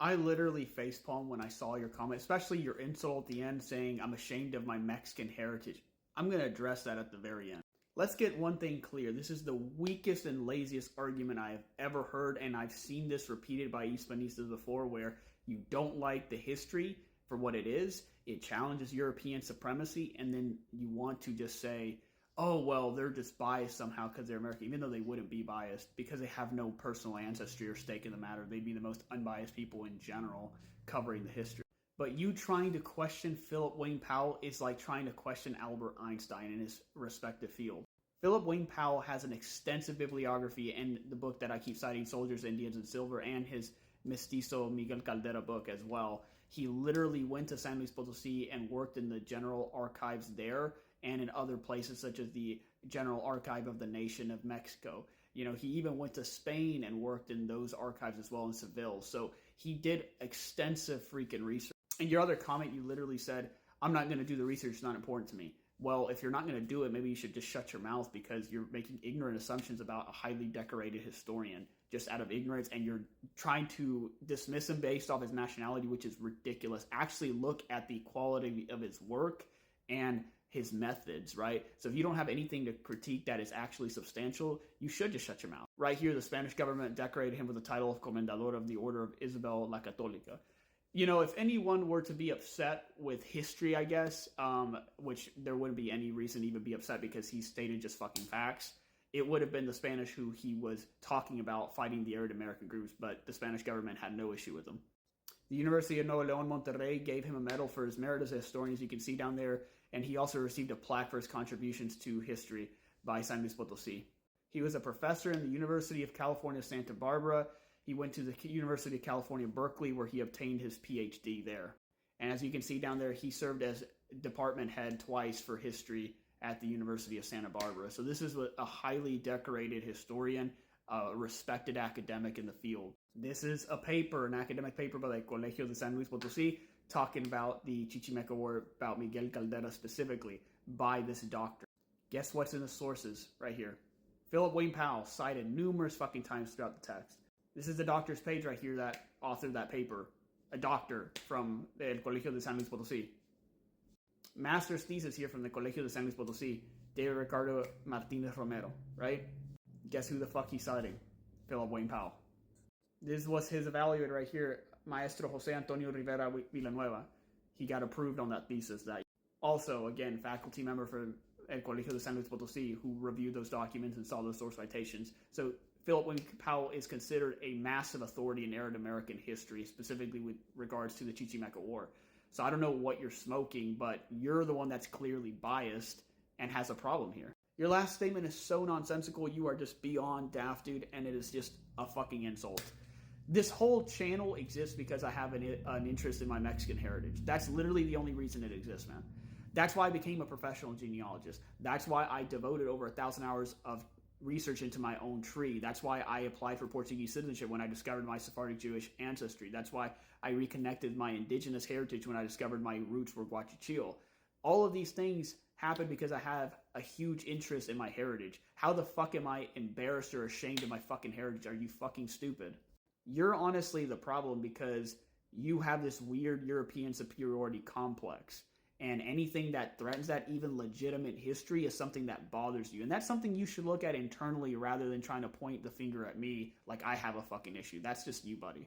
I literally facepalm when I saw your comment, especially your insult at the end saying I'm ashamed of my Mexican heritage. I'm going to address that at the very end. Let's get one thing clear. This is the weakest and laziest argument I have ever heard, and I've seen this repeated by Hispanistas before, where you don't like the history for what it is, it challenges European supremacy, and then you want to just say, oh, well, they're just biased somehow because they're American, even though they wouldn't be biased because they have no personal ancestry or stake in the matter. They'd be the most unbiased people in general covering the history. But you trying to question Philip Wayne Powell is like trying to question Albert Einstein in his respective field. Philip Wayne Powell has an extensive bibliography in the book that I keep citing, Soldiers, Indians, and Silver, and his Mestizo Miguel Caldera book as well. He literally went to San Luis Potosí and worked in the general archives there and in other places such as the General Archive of the Nation of Mexico. You know, he even went to Spain and worked in those archives as well in Seville. So he did extensive freaking research. In your other comment, you literally said, I'm not going to do the research, it's not important to me. Well, if you're not going to do it, maybe you should just shut your mouth because you're making ignorant assumptions about a highly decorated historian just out of ignorance, and you're trying to dismiss him based off his nationality, which is ridiculous. Actually look at the quality of his work and his methods, right? So if you don't have anything to critique that is actually substantial, you should just shut your mouth. Right here, the Spanish government decorated him with the title of Comendador of the Order of Isabel la Católica. You know, if anyone were to be upset with history, I guess, which there wouldn't be any reason to even be upset because he stated just fucking facts, it would have been the Spanish who he was talking about fighting the Arab American groups, but the Spanish government had no issue with them. The University of Nuevo León Monterrey gave him a medal for his merit as a historian, as you can see down there, and he also received a plaque for his contributions to history by San Luis Potosí. He was a professor in the University of California, Santa Barbara. He went to the University of California, Berkeley, where he obtained his PhD there. And as you can see down there, he served as department head twice for history at the University of Santa Barbara. So this is a highly decorated historian, a respected academic in the field. This is a paper, an academic paper by the Colegio de San Luis Potosí, talking about the Chichimeca War, about Miguel Caldera specifically, by this doctor. Guess what's in the sources right here? Philip Wayne Powell cited numerous fucking times throughout the text. This is the doctor's page right here that authored that paper. A doctor from el Colegio de San Luis Potosí. Master's thesis here from the Colegio de San Luis Potosí, David Ricardo Martinez Romero, right? Guess who the fuck he's citing? Philip Wayne Powell. This was his evaluator right here, Maestro Jose Antonio Rivera Villanueva. He got approved on that thesis that year. Also, again, faculty member for el Colegio de San Luis Potosí who reviewed those documents and saw those source citations. So Philip Wayne Powell is considered a massive authority in Arab American history, specifically with regards to the Chichimeca War. So I don't know what you're smoking, but you're the one that's clearly biased and has a problem here. Your last statement is so nonsensical, you are just beyond daft, dude, and it is just a fucking insult. This whole channel exists because I have an interest in my Mexican heritage. That's literally the only reason it exists, man. That's why I became a professional genealogist. That's why I devoted over 1,000 hours of research into my own tree. That's why I applied for Portuguese citizenship when I discovered my Sephardic Jewish ancestry. That's why I reconnected my indigenous heritage when I discovered my roots were Guachicil. All of these things happened because I have a huge interest in my heritage. How the fuck am I embarrassed or ashamed of my fucking heritage? Are you fucking stupid? You're honestly the problem because you have this weird European superiority complex. And anything that threatens that, even legitimate history, is something that bothers you. And that's something you should look at internally rather than trying to point the finger at me like I have a fucking issue. That's just you, buddy.